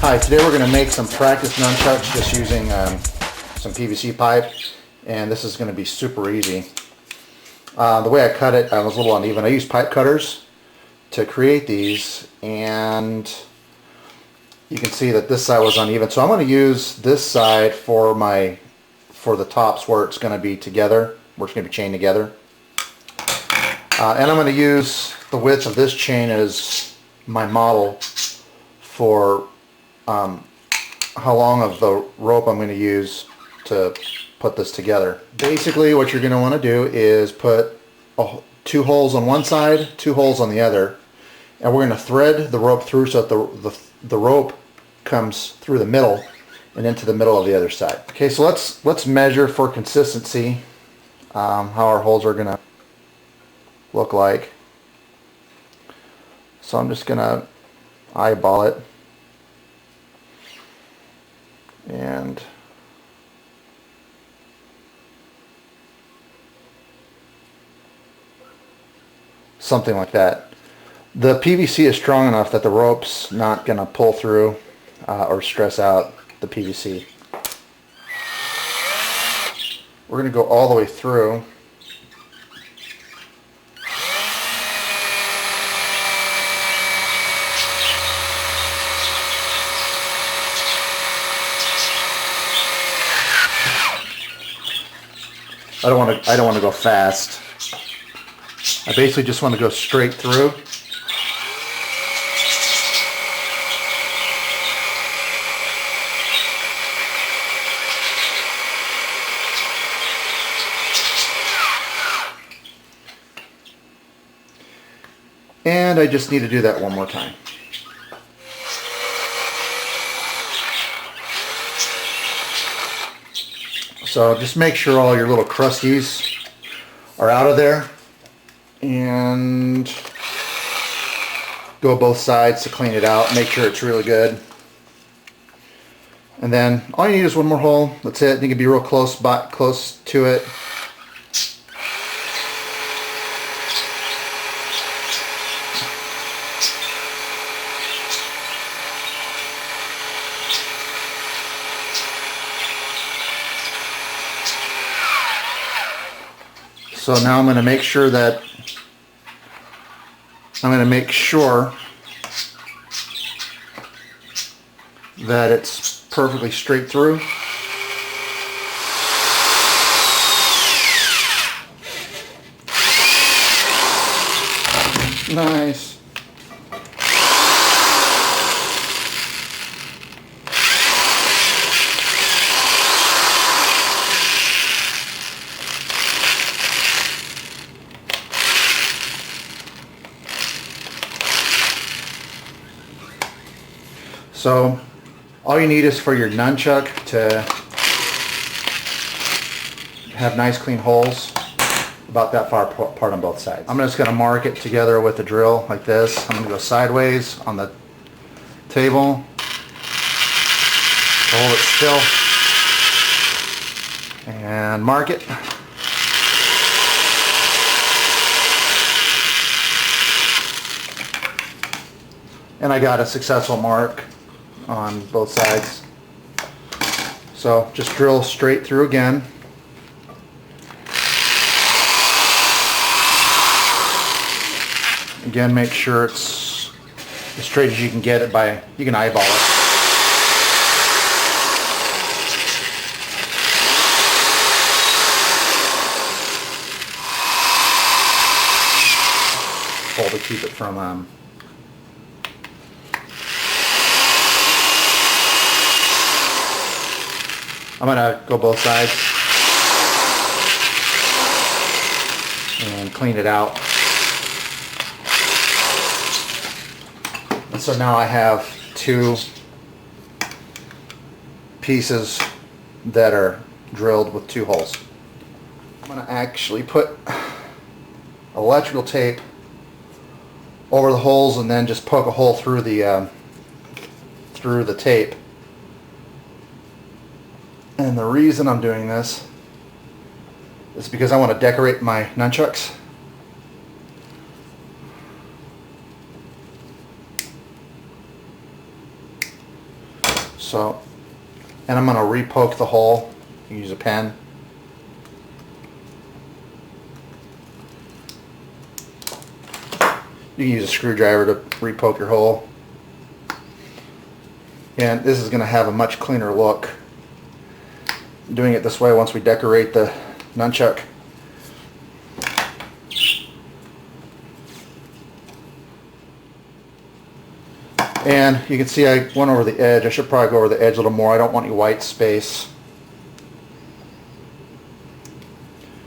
Hi, today we're going to make some practice nunchucks just using some PVC pipe, and this is going to be super easy. The way I cut it, I was a little uneven. I used pipe cutters to create these, and you can see that this side was uneven. So I'm going to use this side for the tops where it's going to be together, where it's going to be chained together. And I'm going to use the width of this chain as my model for how long of the rope I'm going to use to put this together. Basically what you're going to want to do is put 2 holes on one side, 2 holes on the other, and we're going to thread the rope through so that the rope comes through the middle and into the middle of the other side. Okay, so let's measure for consistency how our holes are going to look like. So I'm just going to eyeball it and something like that. The PVC is strong enough that the rope's not going to pull through or stress out the PVC. We're going to go all the way through. I don't want to go fast. I basically just want to go straight through. And I just need to do that one more time. So just make sure all your little crusties are out of there, and go both sides to clean it out. Make sure it's really good. And then all you need is one more hole. That's it. You can be real close to it. So now I'm going to make sure that it's perfectly straight through. Nice. So all you need is for your nunchuck to have nice clean holes about that far apart on both sides. I'm just going to mark it together with a drill like this. I'm going to go sideways on the table, hold it still, and mark it. And I got a successful mark on both sides. So just drill straight through again. Again, make sure it's as straight as you can get it by, you can eyeball it. Hold to keep it from I'm going to go both sides and clean it out. And so now I have 2 pieces that are drilled with 2 holes. I'm going to actually put electrical tape over the holes and then just poke a hole through the tape. And the reason I'm doing this is because I want to decorate my nunchucks. So, and I'm going to re-poke the hole. Use a pen. You can use a screwdriver to re-poke your hole. And this is going to have a much cleaner look. Doing it this way once we decorate the nunchuck. And you can see I went over the edge. I should probably go over the edge a little more. I don't want any white space,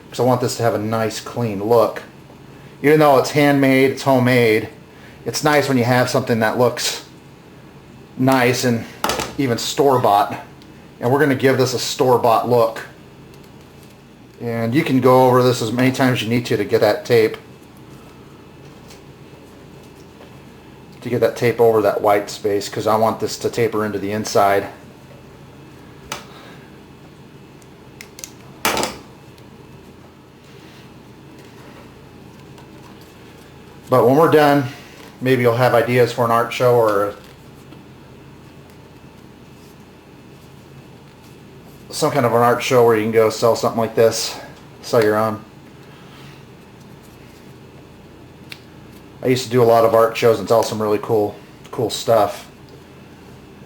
because I want this to have a nice clean look. Even though it's handmade, it's homemade, it's nice when you have something that looks nice and even store-bought. And we're going to give this a store-bought look. And you can go over this as many times as you need to get that tape. To get that tape over that white space, because I want this to taper into the inside. But when we're done, maybe you'll have ideas for an art show or some kind of an art show where you can go sell something like this, sell your own. I used to do a lot of art shows and sell some really cool stuff.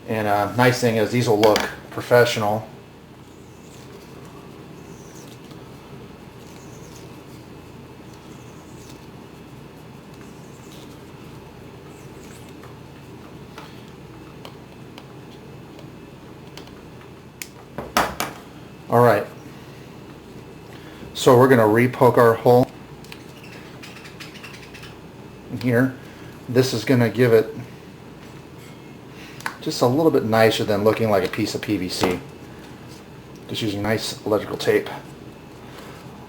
And nice thing is these will look professional. All right. So we're going to re-poke our hole here. This is going to give it just a little bit nicer than looking like a piece of PVC. Just using nice electrical tape.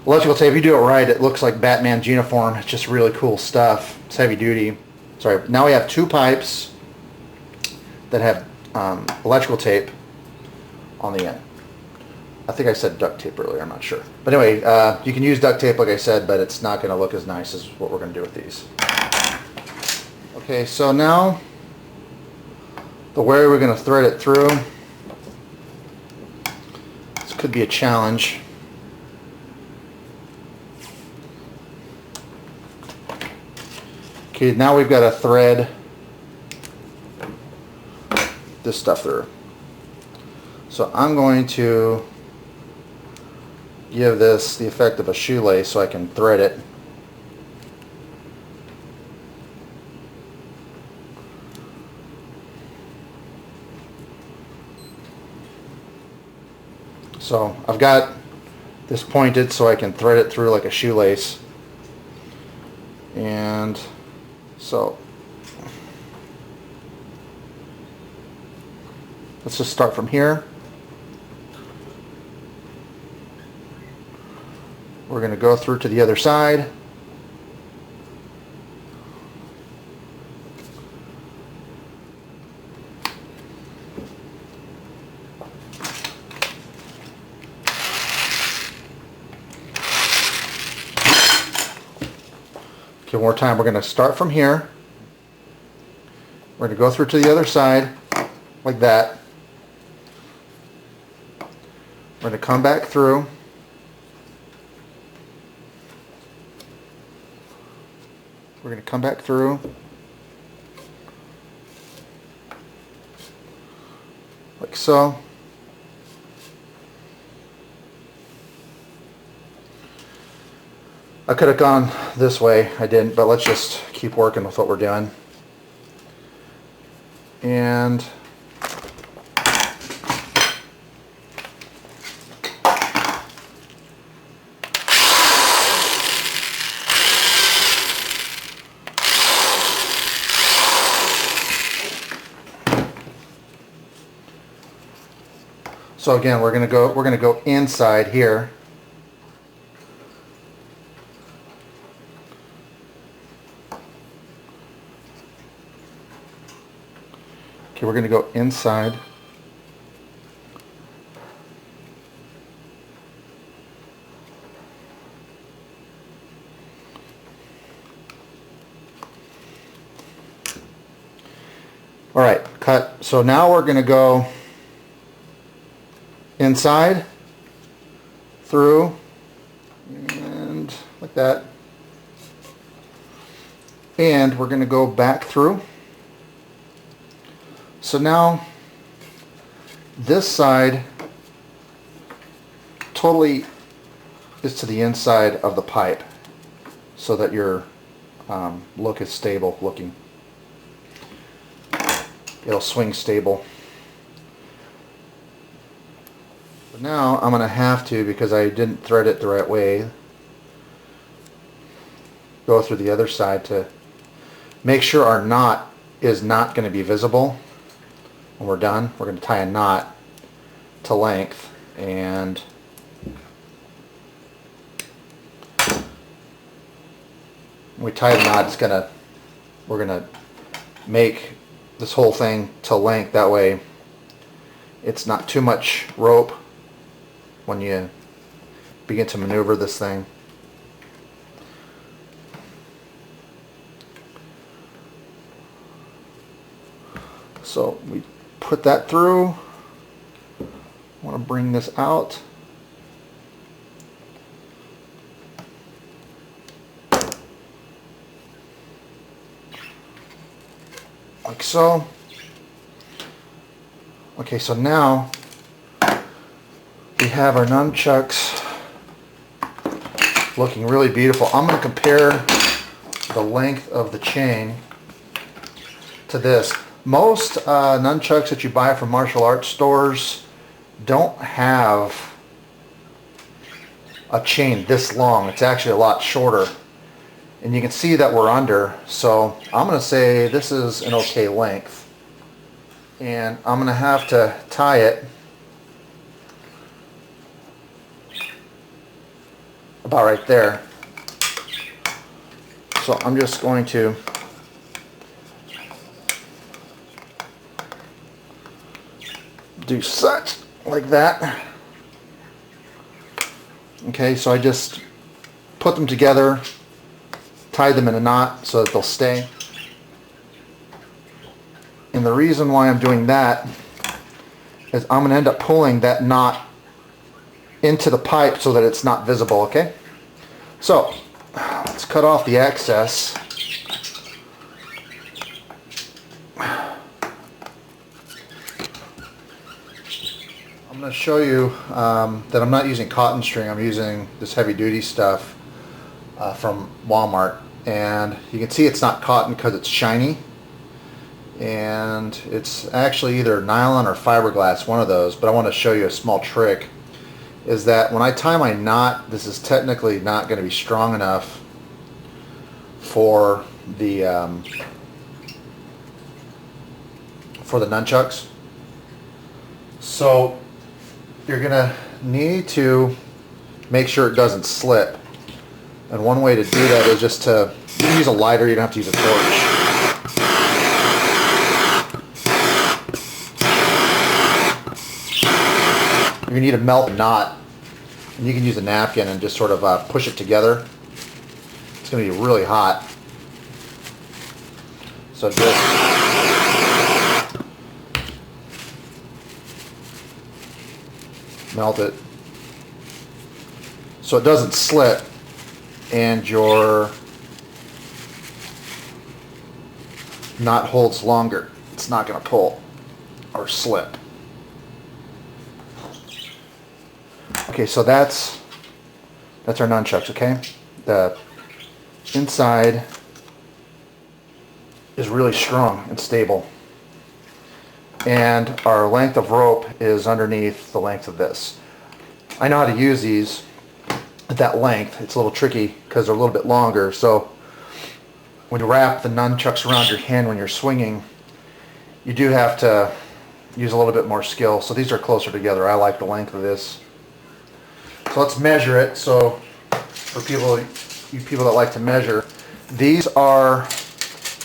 Electrical tape, if you do it right, it looks like Batman's uniform. It's just really cool stuff. It's heavy duty. Sorry, now we have two pipes that have electrical tape on the end. I think I said duct tape earlier, I'm not sure. But anyway, you can use duct tape like I said, but it's not going to look as nice as what we're going to do with these. Okay, so now the way we're going to thread it through, this could be a challenge. Okay, now we've got to thread this stuff through. So I'm going to give this the effect of a shoelace so I can thread it. So I've got this pointed so I can thread it through like a shoelace. And so let's just start from here. We're going to go through to the other side. Okay, one more time. We're going to start from here. We're going to go through to the other side like that. We're going to come back through. We're going to come back through like so. I could have gone this way, I didn't, but let's just keep working with what we're doing. And so again, we're gonna go inside here. Okay, we're gonna go inside. All right, cut. So now we're gonna go inside, through, and like that. And we're going to go back through. So now this side totally is to the inside of the pipe so that your look is stable looking. It'll swing stable. But now I'm going to have to, because I didn't thread it the right way, go through the other side to make sure our knot is not going to be visible. When we're done, we're going to tie a knot to length, and when we tie the knot, we're going to make this whole thing to length. That way it's not too much rope when you begin to maneuver this thing. So we put that through. I want to bring this out. Like so. Okay, so now we have our nunchucks looking really beautiful. I'm going to compare the length of the chain to this. Most nunchucks that you buy from martial arts stores don't have a chain this long. It's actually a lot shorter. And you can see that we're under, so I'm going to say this is an okay length. And I'm going to have to tie it about right there. So I'm just going to do such, like that. Okay, so I just put them together, tie them in a knot so that they'll stay. And the reason why I'm doing that is I'm going to end up pulling that knot into the pipe so that it's not visible, okay? So, let's cut off the excess. I'm going to show you that I'm not using cotton string. I'm using this heavy duty stuff from Walmart. And you can see it's not cotton because it's shiny. And it's actually either nylon or fiberglass, one of those. But I want to show you a small trick. Is that when I tie my knot, this is technically not going to be strong enough for the nunchucks. So you're going to need to make sure it doesn't slip. And one way to do that is just to use a lighter. You don't have to use a torch. You need to melt a knot, and you can use a napkin and just sort of push it together. It's going to be really hot. So just melt it so it doesn't slip and your knot holds longer. It's not going to pull or slip. Okay, so that's our nunchucks, okay? The inside is really strong and stable. And our length of rope is underneath the length of this. I know how to use these at that length. It's a little tricky because they're a little bit longer. So when you wrap the nunchucks around your hand when you're swinging, you do have to use a little bit more skill. So these are closer together. I like the length of this. So let's measure it. So for you people that like to measure, these are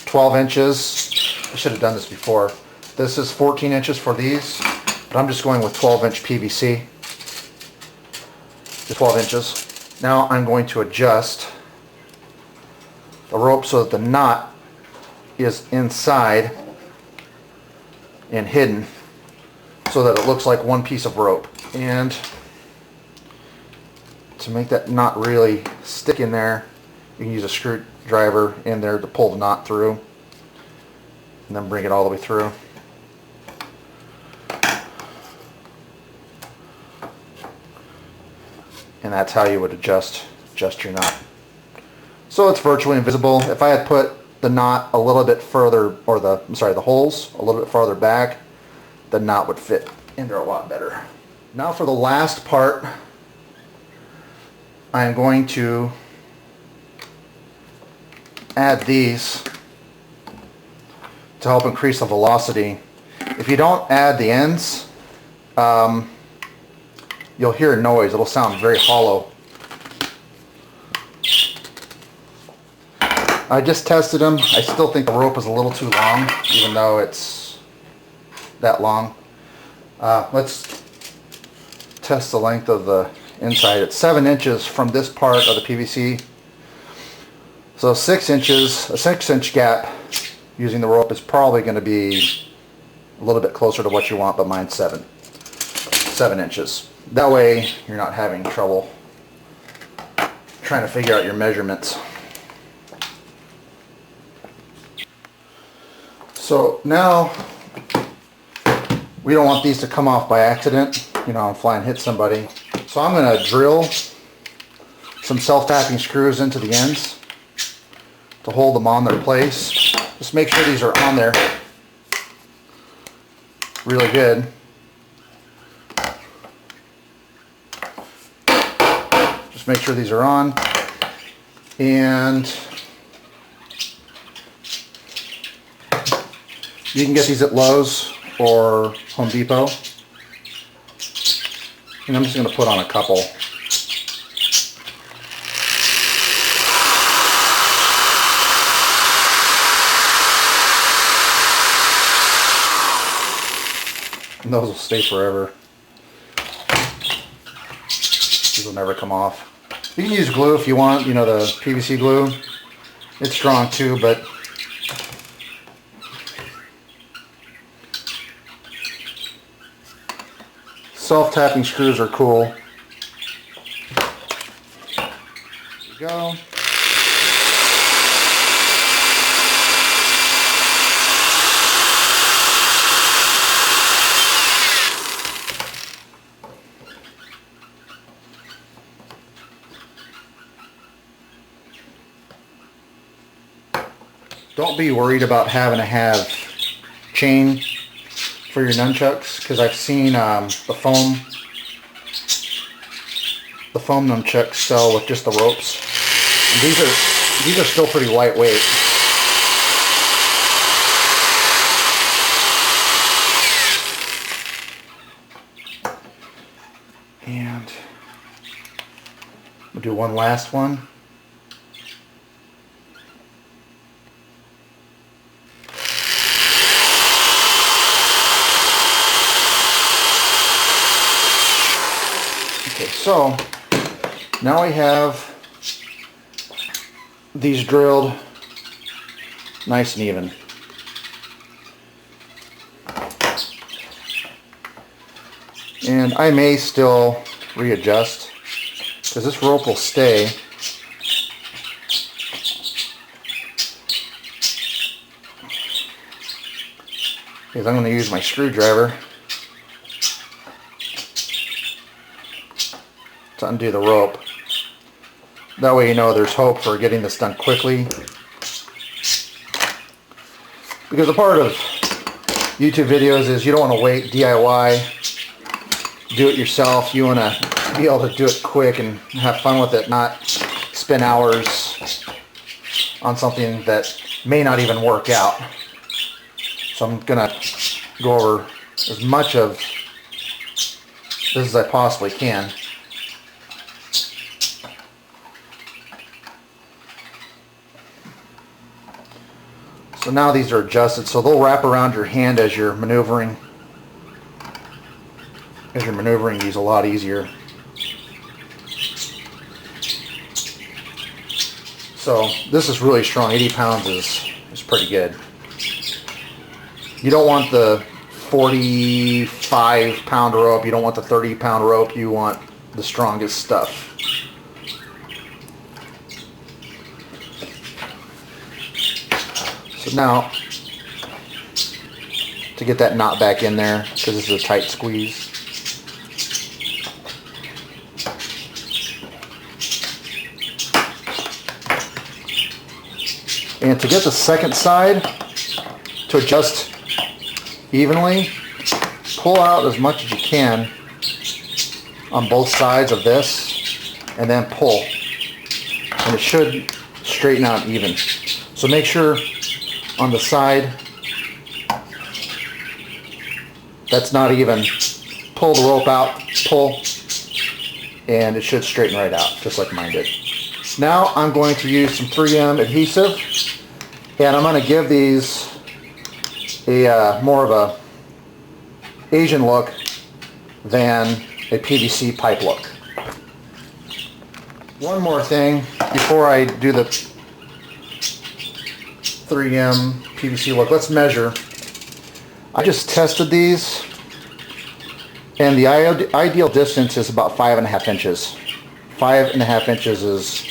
12 inches. I should have done this before. This is 14 inches for these, but I'm just going with 12-inch PVC. The 12 inches. Now I'm going to adjust the rope so that the knot is inside and hidden so that it looks like one piece of rope. And to make that knot really stick in there, you can use a screwdriver in there to pull the knot through, and then bring it all the way through. And that's how you would adjust your knot. So it's virtually invisible. If I had put the knot a little bit further, or the holes a little bit farther back, the knot would fit in there a lot better. Now for the last part, I am going to add these to help increase the velocity. If you don't add the ends, you'll hear a noise. It'll sound very hollow. I just tested them. I still think the rope is a little too long, even though it's that long. Let's test the length of the inside. It's 7 inches from this part of the PVC. So 6 inches, a 6-inch gap using the rope is probably going to be a little bit closer to what you want, but mine's 7 inches. That way you're not having trouble trying to figure out your measurements. So now we don't want these to come off by accident, you know, and fly and hit somebody. So I'm going to drill some self-tapping screws into the ends to hold them on their place. Just make sure these are on there really good. Just make sure these are on. And you can get these at Lowe's or Home Depot. And I'm just going to put on a couple. And those will stay forever. These will never come off. You can use glue if you want, you know, the PVC glue. It's strong too, but self-tapping screws are cool. There we go. Don't be worried about having to have chain for your nunchucks, because I've seen the foam nunchucks sell with just the ropes. And these are still pretty lightweight. And we'll do one last one. So now we have these drilled nice and even. And I may still readjust because this rope will stay. Because I'm going to use my screwdriver to undo the rope. That way you know there's hope for getting this done quickly. Because a part of YouTube videos is you don't want to wait, DIY, do it yourself. You want to be able to do it quick and have fun with it, not spend hours on something that may not even work out. So I'm going to go over as much of this as I possibly can. So now these are adjusted, so they'll wrap around your hand as you're maneuvering. These a lot easier. So this is really strong. 80 pounds is pretty good. You don't want the 45-pound rope. You don't want the 30-pound rope. You want the strongest stuff. So now, to get that knot back in there, because this is a tight squeeze. And to get the second side to adjust evenly, pull out as much as you can on both sides of this, and then pull. And it should straighten out even. So make sure on the side that's not even, pull the rope out, pull, and it should straighten right out, just like mine did. Now I'm going to use some 3M adhesive, and I'm going to give these a more of a Asian look than a PVC pipe look. One more thing before I do the 3M PVC look, let's measure. I just tested these, and the ideal distance is about 5.5 inches. 5.5 inches is,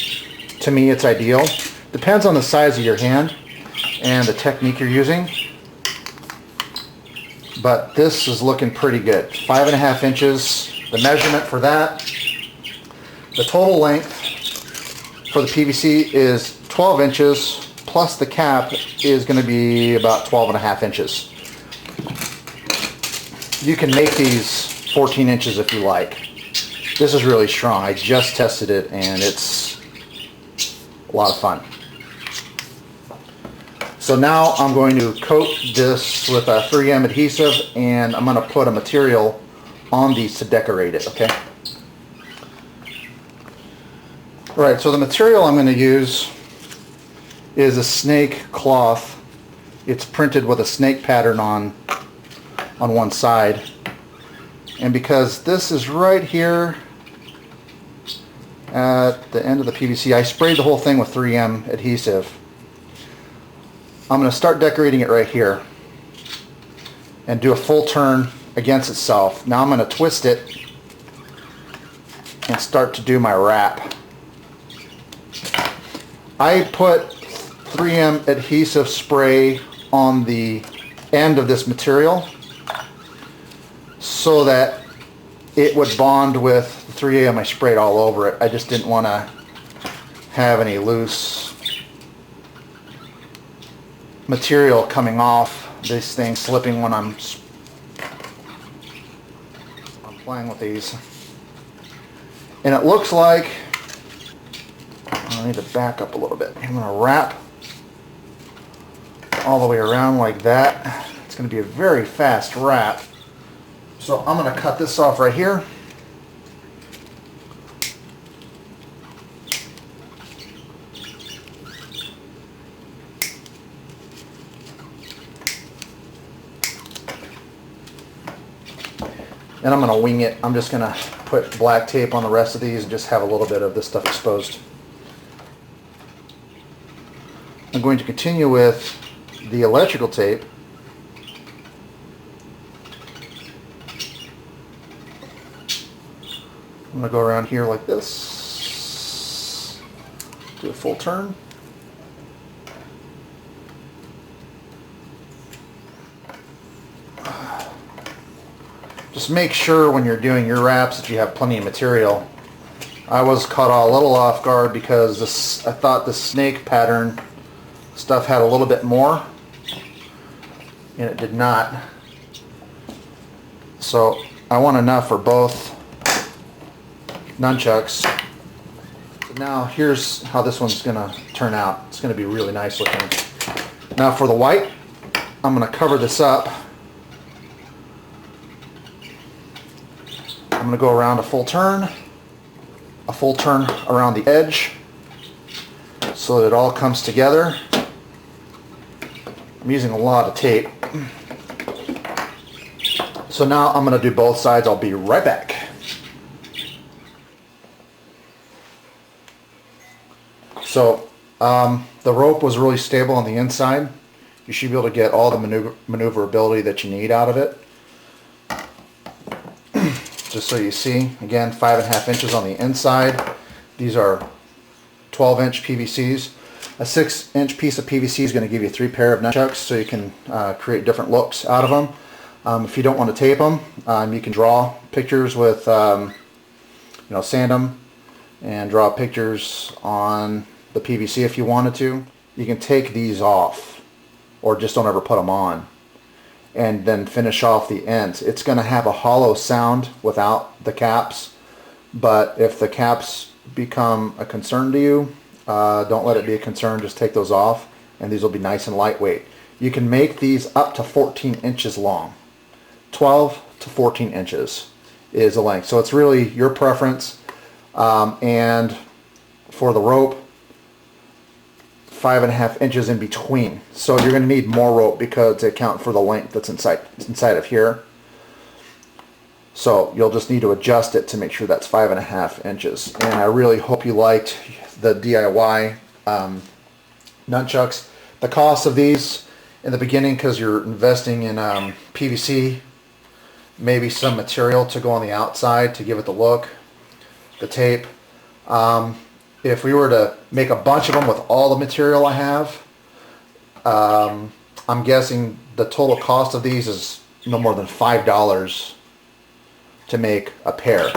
to me, it's ideal. Depends on the size of your hand and the technique you're using, but this is looking pretty good. 5.5 inches, the measurement for that. The total length for the PVC is 12 inches, plus the cap is going to be about 12.5 inches. You can make these 14 inches if you like. This is really strong. I just tested it and it's a lot of fun. So now I'm going to coat this with a 3M adhesive, and I'm going to put a material on these to decorate it, okay? Alright, so the material I'm going to use is a snake cloth. It's printed with a snake pattern on one side. And because this is right here at the end of the PVC, I sprayed the whole thing with 3M adhesive. I'm going to start decorating it right here and do a full turn against itself. Now I'm going to twist it and start to do my wrap. I put 3M adhesive spray on the end of this material so that it would bond with the 3M I sprayed all over it. I just didn't want to have any loose material coming off this thing, slipping when I'm playing with these. And it looks like, I need to back up a little bit. I'm going to wrap all the way around like that. It's going to be a very fast wrap. So I'm going to cut this off right here. And I'm going to wing it. I'm just going to put black tape on the rest of these and just have a little bit of this stuff exposed. I'm going to continue with the electrical tape. I'm going to go around here like this, do a full turn. Just make sure when you're doing your wraps that you have plenty of material. I was caught a little off guard because this, I thought the snake pattern stuff had a little bit more, and it did not. So I want enough for both nunchucks. Now here's how this one's going to turn out. It's going to be really nice looking. Now for the white, I'm going to cover this up. I'm going to go around a full turn around the edge so that it all comes together. I'm using a lot of tape. So now I'm going to do both sides. I'll be right back. So the rope was really stable on the inside. You should be able to get all the maneuverability that you need out of it. just so you see. Again, 5.5 inches on the inside. These are 12-inch PVCs. A 6-inch piece of PVC is going to give you 3 pair of nunchucks, so you can create different looks out of them. If you don't want to tape them, you can draw pictures with, sand them and draw pictures on the PVC if you wanted to. You can take these off, or just don't ever put them on, and then finish off the ends. It's going to have a hollow sound without the caps, but if the caps become a concern to you, don't let it be a concern. Just take those off, and these will be nice and lightweight. You can make these up to 14 inches long. 12 to 14 inches is the length, so it's really your preference. And for the rope, 5.5 inches in between. So you're going to need more rope because to account for the length that's inside of here. So you'll just need to adjust it to make sure that's 5.5 inches. And I really hope you liked the DIY nunchucks. The cost of these in the beginning, because you're investing in PVC, maybe some material to go on the outside to give it the look, the tape. If we were to make a bunch of them with all the material I have, I'm guessing the total cost of these is no more than $5 to make a pair.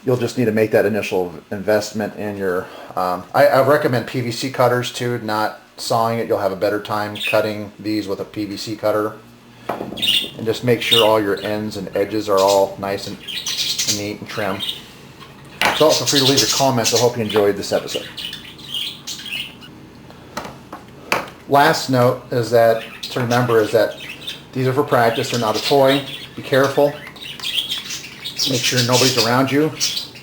You'll just need to make that initial investment in your... I recommend PVC cutters too, not sawing it. You'll have a better time cutting these with a PVC cutter. And just make sure all your ends and edges are all nice and neat and trim. So feel free to leave your comments. I hope you enjoyed this episode. Last note is that to remember is that these are for practice. They're not a toy. Be careful. Make sure nobody's around you,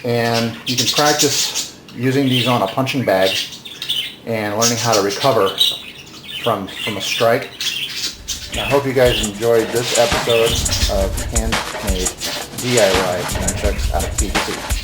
and you can practice using these on a punching bag and learning how to recover from a strike. And I hope you guys enjoyed this episode of handmade DIY nunchucks out of PVC.